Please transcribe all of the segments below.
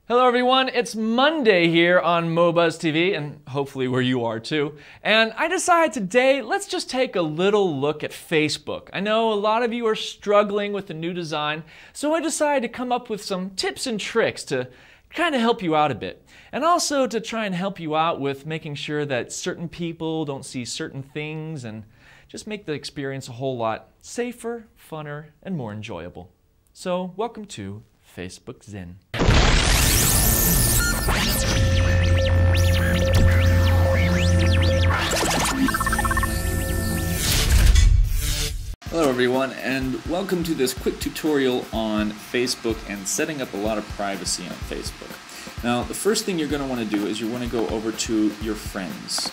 Hello everyone, it's Monday here on MoBuzz TV, and hopefully where you are too. And I decided today, let's just take a little look at Facebook. I know a lot of you are struggling with the new design, so I decided to come up with some tips and tricks to kind of help you out a bit. And also to try and help you out with making sure that certain people don't see certain things and just make the experience a whole lot safer, funner, and more enjoyable. So welcome to Facebook Zen. Hello everyone, and welcome to this quick tutorial on Facebook and setting up a lot of privacy on Facebook. Now, the first thing you're going to want to do is you want to go over to your friends.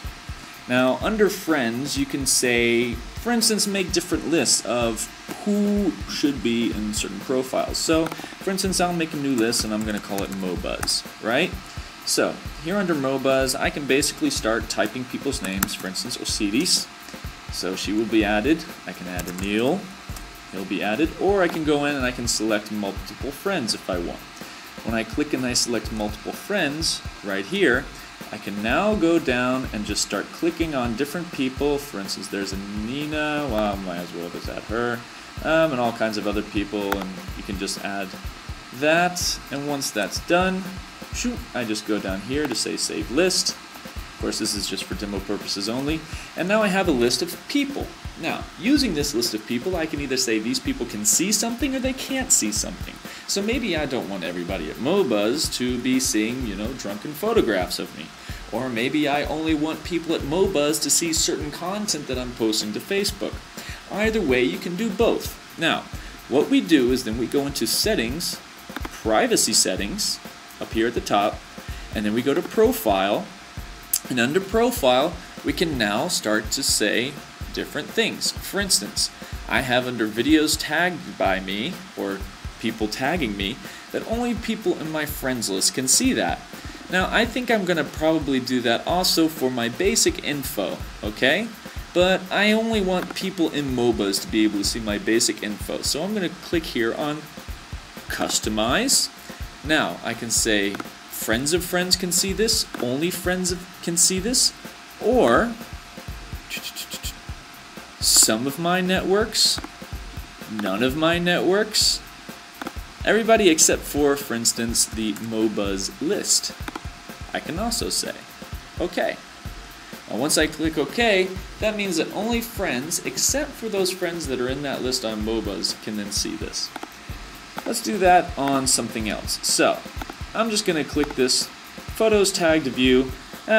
Now, under friends, you can say, for instance, make different lists of who should be in certain profiles. So, for instance, I'll make a new list and I'm going to call it MoBuzz, right? So, here under MoBuzz, I can basically start typing people's names, for instance, Osiris. So she will be added. I can add Emil. He'll be added. Or I can go in and I can select multiple friends if I want. When I click and I select multiple friends right here, I can now go down and just start clicking on different people. For instance, there's a Nina. Well, I might as well just add her. And all kinds of other people. And you can just add that. And once that's done, shoot, I just go down here to say Save List. Of course, this is just for demo purposes only. And now I have a list of people. Now, using this list of people, I can either say these people can see something or they can't see something. So maybe I don't want everybody at MoBuzz to be seeing, drunken photographs of me. Or maybe I only want people at MoBuzz to see certain content that I'm posting to Facebook. Either way, you can do both. Now, what we do is then we go into Settings, Privacy Settings, up here at the top, and then we go to Profile. And under Profile, we can now start to say different things. For instance, I have under Videos Tagged by me, or people tagging me, that only people in my friends list can see that. Now, I think I'm going to probably do that also for my basic info, okay? But I only want people in MoBuzz to be able to see my basic info. So I'm going to click here on Customize. Now, I can say friends of friends can see this, only friends can see this, or some of my networks, none of my networks, everybody except for instance, the MoBuzz list. I can also say, OK. Now once I click OK, that means that only friends, except for those friends that are in that list on MoBuzz, can then see this. Let's do that on something else. So, I'm just going to click this Photos Tagged View.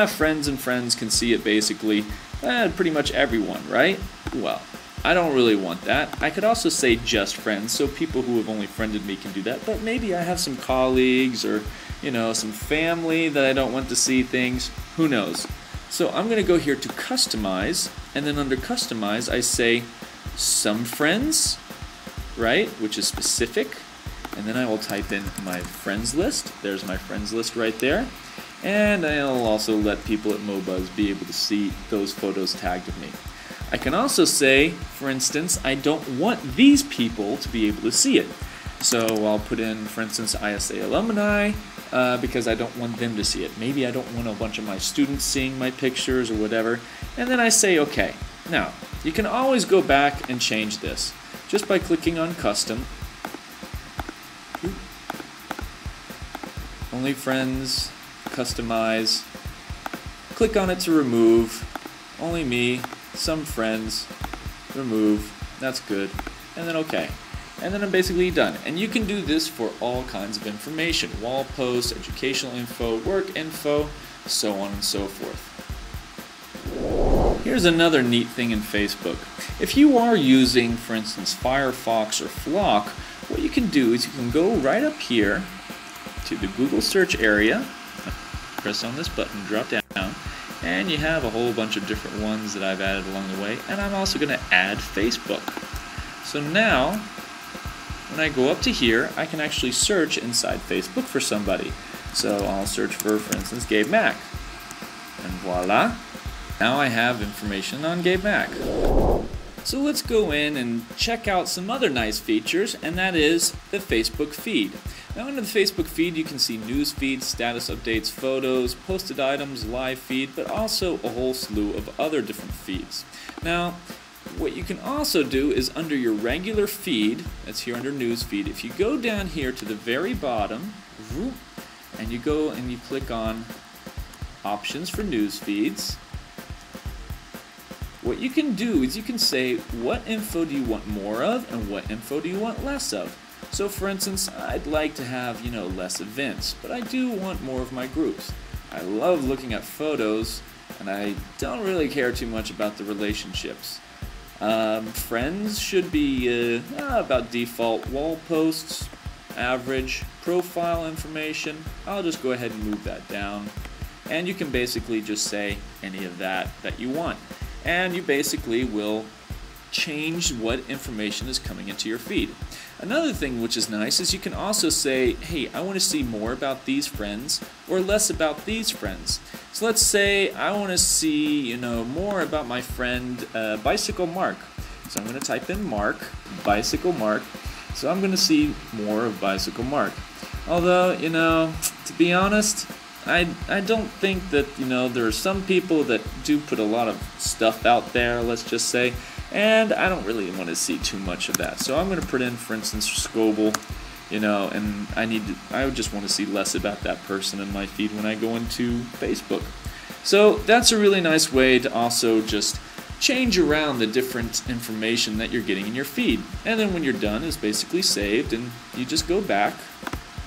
Friends and friends can see it basically. Pretty much everyone, right? Well, I don't really want that. I could also say just friends, so people who have only friended me can do that. But maybe I have some colleagues or, some family that I don't want to see things. Who knows? So I'm going to go here to Customize, and then under Customize I say some friends, right? Which is specific. And then I will type in my friends list. There's my friends list right there. And I'll also let people at MoBuzz be able to see those photos tagged of me. I can also say, for instance, I don't want these people to be able to see it. So I'll put in, for instance, ISA alumni, because I don't want them to see it. Maybe I don't want a bunch of my students seeing my pictures or whatever. And then I say OK. Now, you can always go back and change this just by clicking on Custom. Only friends, customize, click on it to remove, only me, some friends, remove, that's good, and then OK. And then I'm basically done. And you can do this for all kinds of information, wall posts, educational info, work info, so on and so forth. Here's another neat thing in Facebook. If you are using, for instance, Firefox or Flock, what you can do is you can go right up here to the Google search area, press on this button, drop down, and you have a whole bunch of different ones that I've added along the way, and I'm also going to add Facebook. So now, when I go up to here, I can actually search inside Facebook for somebody. So I'll search for instance, Gabe Mack, and voila, now I have information on Gabe Mack. So let's go in and check out some other nice features, and that is the Facebook feed. Now under the Facebook feed you can see news feeds, status updates, photos, posted items, live feed, but also a whole slew of other different feeds. Now what you can also do is under your regular feed, that's here under news feed, if you go down here to the very bottom and you go and you click on options for news feeds, what you can do is you can say what info do you want more of and what info do you want less of. So for instance, I'd like to have, less events, but I do want more of my groups. I love looking at photos and I don't really care too much about the relationships. Friends should be about default, wall posts, average, profile information. I'll just go ahead and move that down. And you can basically just say any of that you want. And you basically will change what information is coming into your feed. Another thing which is nice is you can also say, hey, I want to see more about these friends or less about these friends. So let's say I want to see, more about my friend Bicycle Mark. So I'm going to type in Mark, Bicycle Mark. So I'm going to see more of Bicycle Mark. Although, to be honest, I don't think that, there are some people that do put a lot of stuff out there, let's just say, and I don't really want to see too much of that. So I'm going to put in, for instance, Scoble, and I would just want to see less about that person in my feed when I go into Facebook. So that's a really nice way to also just change around the different information that you're getting in your feed. And then when you're done, it's basically saved, and you just go back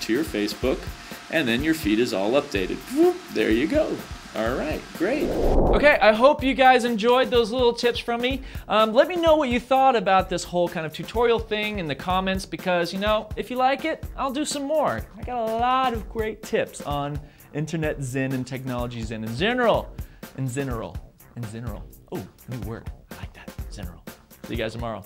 to your Facebook, and then your feed is all updated. Whoop, there you go. All right, great. Okay, I hope you guys enjoyed those little tips from me. Let me know what you thought about this whole kind of tutorial thing in the comments, because, if you like it, I'll do some more. I got a lot of great tips on internet zen and technology zen in general. Oh, new word. I like that. General. See you guys tomorrow.